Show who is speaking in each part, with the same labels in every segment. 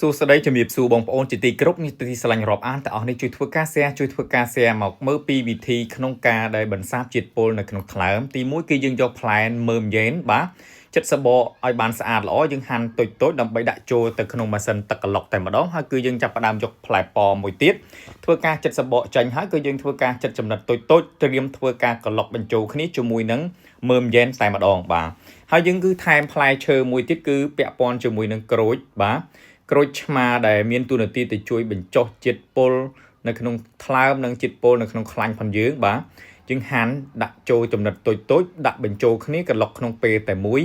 Speaker 1: សួស្តីជំរាបសួរបងប្អូនជាទីគោរពនេះទីស្រឡាញ់រាប់អានទាំងអស់នេះជួយធ្វើការ share មកមើលពីវិធីក្នុងការដែលបន្សាបជាតិពុលនៅក្នុងថ្លើមទី1គឺយើងយកផ្លែមើមយេនបាទចិត្តសបកឲ្យបានស្អាតល្អយើងហាន់តូចដើម្បីដាក់ចូលទៅក្នុងម៉ាស៊ីនទឹកក្លុកតែម្ដងហើយគឺយើងចាប់ផ្ដើមយកផ្លែប៉មួយទៀតធ្វើការចិត្តសបកចាញ់ហើយគឺយើងធ្វើការចិត្តចំណិតតូចត្រៀមធ្វើការក្លុកបញ្ចូលគ្នាជាមួយនឹងមើមយេនតែម្ដងបាទហើយយើងគឺថែមផ្លែឈើមួយទៀតគឺពាក់ព័ន្ធជាមួយនឹងក្រូចបាទក្រូចឆ្មាដែលមានទូនាទីទៅជួយបញ្ចុះជាតិពុលនៅក្នុងថ្លើមនិងជាតិពុលនៅក្នុងខ្លាញ់ផងយើងបាទយើងហាន់ដាក់ចូលចំណិតតូចដាក់បញ្ចូលគ្នាក្លុកក្នុងពេលតែមួយ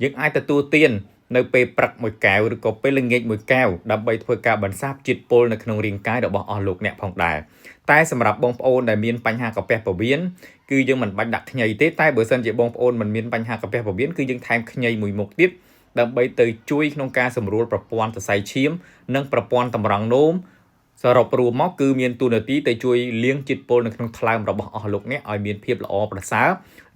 Speaker 1: យើងអាចទទួលទាននៅពេលព្រឹកមួយកែវឬក៏ពេលល្ងាចមួយកែវដើម្បីធ្វើការបន្សាបជាតិពុលនៅក្នុងរាងកាយរបស់អស់លោកអ្នកផងដែរតែសម្រាប់បងប្អូនដែលមានបញ្ហាកាពះពោះវៀនគឺយើងមិនបាច់ដាក់ខ្ញីទេតែបើសិនជាបងប្អូនមិនមានបញ្ហាកាពះពោះវៀនគឺយើងថែមខ្ញីមួយមុខទៀតដើម្បីទៅជួយក្នុងការសម្រួលប្រព័ន្ធសរសៃឈាមនិងប្រព័ន្ធតម្រង់នោមសរុបរួមមកគឺមានទូនាទីទៅជួយលាងជាតិពុលនៅក្នុងថ្លើមរបស់អស់លោកអ្នកឲ្យមានភាពល្អប្រសើរ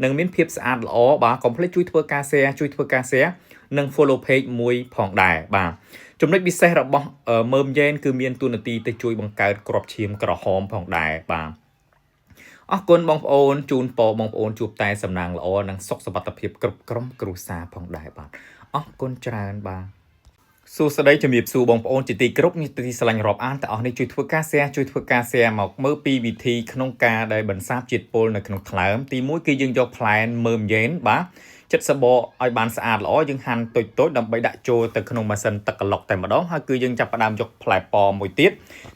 Speaker 1: និងមានភាពស្អាតល្អបាទកុំភ្លេចជួយធ្វើការ share និង follow page មួយផងដែរបាទចំណុចពិសេសរបស់មើមយេនគឺមានទូនាទីទៅជួយបង្កើតគ្រាប់ឈាមក្រហមផងដែរបាទអរគុណបងប្អូនជូនពរបងប្អូនជួបតែសំណាងល្អនិងសុខសុវត្ថិភាពគ្រប់ក្រុមគ្រួសារផងដែរបាទអរគុណច្រើនបាទសួស្តីជំរាបសួរបងប្អូនជាទីគោរពនេះទីស្រឡាញ់រាប់អានទាំងអស់នេះជួយធ្វើការ share មកមើលពីវិធីក្នុងការដែលបន្សាបជាតិពុលនៅក្នុងថ្លើមទី1គឺយើងយកផ្លែមើមយេនបាទចិត្តសបកឲ្យបានស្អាតល្អយើងហាន់តូចដើម្បីដាក់ចូលទៅក្នុងម៉ាស៊ីនទឹកក្លុកតែម្ដងហើយគឺយើងចាប់ផ្ដើមយកផ្លែប៉មួយទៀត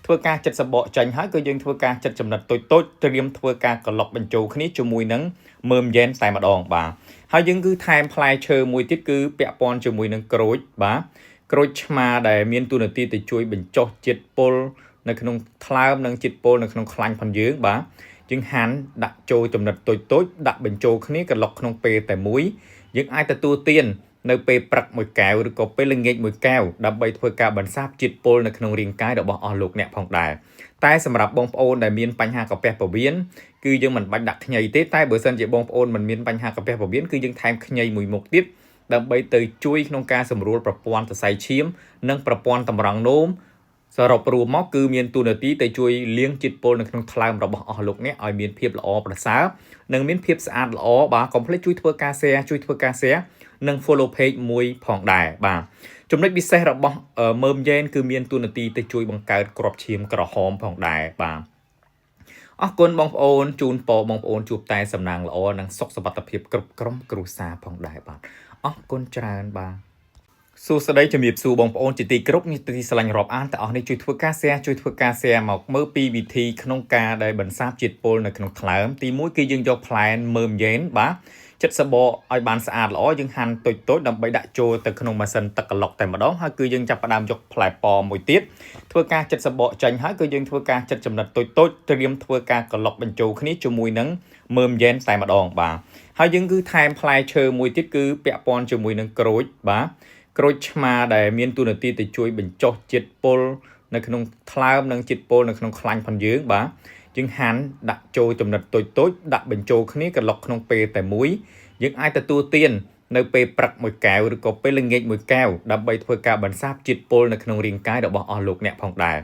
Speaker 1: ធ្វើការចិត្តសបកចាញ់ហើយគឺយើងធ្វើការចិត្តចំណិតតូចត្រៀមធ្វើការក្លុកបញ្ចូលគ្នាជាមួយនឹងមើមយេនតែម្ដងបាទហើយយើងគឺថែមផ្លែឈើមួយទៀតគឺពាក់ព័ន្ធជាមួយនឹងក្រូចបាទក្រូចឆ្មាដែលមានទូនាទីទៅជួយបញ្ចុះជាតិពុលនៅក្នុងថ្លើមនិងជាតិពុលនៅក្នុងខ្លាញ់ផងយើងបាទយើងហាន់ដាក់ចូលចំណិតតូចដាក់បញ្ចូលគ្នាក្លុកក្នុងពេលតែមួយយើងអាចទទួលទាននៅពេលព្រឹកមួយកែវឬក៏ពេលល្ងាចមួយកែវដើម្បីធ្វើការបន្សាបជាតិពុលនៅក្នុងរាងកាយរបស់អស់លោកអ្នកផងដែរតែសម្រាប់បងប្អូនដែលមានបញ្ហាកាពះពោះវៀនគឺយើងមិនបាច់ដាក់ខ្ញីទេតែបើសិនជាបងប្អូនមិនមានបញ្ហាកាពះពោះវៀនគឺយើងថែមខ្ញីមួយមុខទៀតដើម្បីទៅជួយក្នុងការសម្រួលប្រព័ន្ធសរសៃឈាមនិងប្រព័ន្ធតម្រង់នោមសរុបរួមមកគឺមានទូនាទីទៅជួយលាងជាតិពុលនៅក្នុងថ្លើមរបស់អស់លោកអ្នកឲ្យមានភាពល្អប្រសើរនិងមានភាពស្អាតល្អបាទកុំភ្លេចជួយធ្វើការ share និង follow page មួយផងដែរបាទចំណុចពិសេសរបស់មើមយេនគឺមានទូនាទីទៅជួយបង្កើតគ្រាប់ឈាមក្រហមផងដែរបាទអរគុណបងប្អូនជូនពរបងប្អូនជួបតែសំណាងល្អនិងសុខសុវត្ថិភាពគ្រប់ក្រុមគ្រួសារផងដែរបាទអរគុណច្រើនបាទសួស្តីជំរាបសួរបងប្អូនជាទីគោរពនេះទីស្រឡាញ់រាប់អានទាំងអស់នេះជួយធ្វើការ share មកមើលពីវិធីក្នុងការដែលបន្សាបជាតិពុលនៅក្នុងថ្លើមទី1គឺយើងយកផ្លែមើមយេនបាទចិត្តសបកឲ្យបានស្អាតល្អយើងហាន់តូចដើម្បីដាក់ចូលទៅក្នុងម៉ាស៊ីនទឹកក្លុកតែម្ដងហើយគឺយើងចាប់ផ្ដើមយកផ្លែប៉មួយទៀតធ្វើការចិត្តសបកចាញ់ហើយគឺយើងធ្វើការចិត្តចំណិតតូចត្រៀមធ្វើការក្លុកបញ្ចូលគ្នាជាមួយនឹងមើមយេនតែម្ដងបាទហើយយើងគឺថែមផ្លែឈើមួយទៀតគឺពាក់ព័ន្ធជាមួយនឹងក្រូចបាទក្រូចឆ្មាដែលមានទូនាទីទៅជួយបញ្ចុះជាតិពុលនៅក្នុងថ្លើមនិងជាតិពុលនៅក្នុងខ្លាញ់ផងយើងបាទយើងហាន់ដាក់ចូលចំណិតតូចដាក់បញ្ចូលគ្នាក្លុកក្នុងពេលតែមួយយើងអាចទទួលទាននៅពេលព្រឹកមួយកែវឬក៏ពេលល្ងាចមួយកែវដើម្បីធ្វើការបន្សាបជាតិពុលនៅក្នុងរាងកាយរបស់អស់លោកអ្នកផងដែរ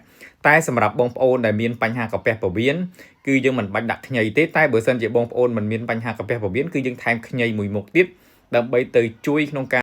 Speaker 1: តែសម្រាប់បងប្អូនដែលមានបញ្ហាកាពះពោះវៀនគឺយើងមិនបាច់ដាក់ខ្ញីទេតែបើសិនជាបងប្អូនមិនមានបញ្ហាកាពះពោះវៀនគឺយើងថែមខ្ញីមួយមុខទៀតដើម្បីទៅជួយក្នុងការ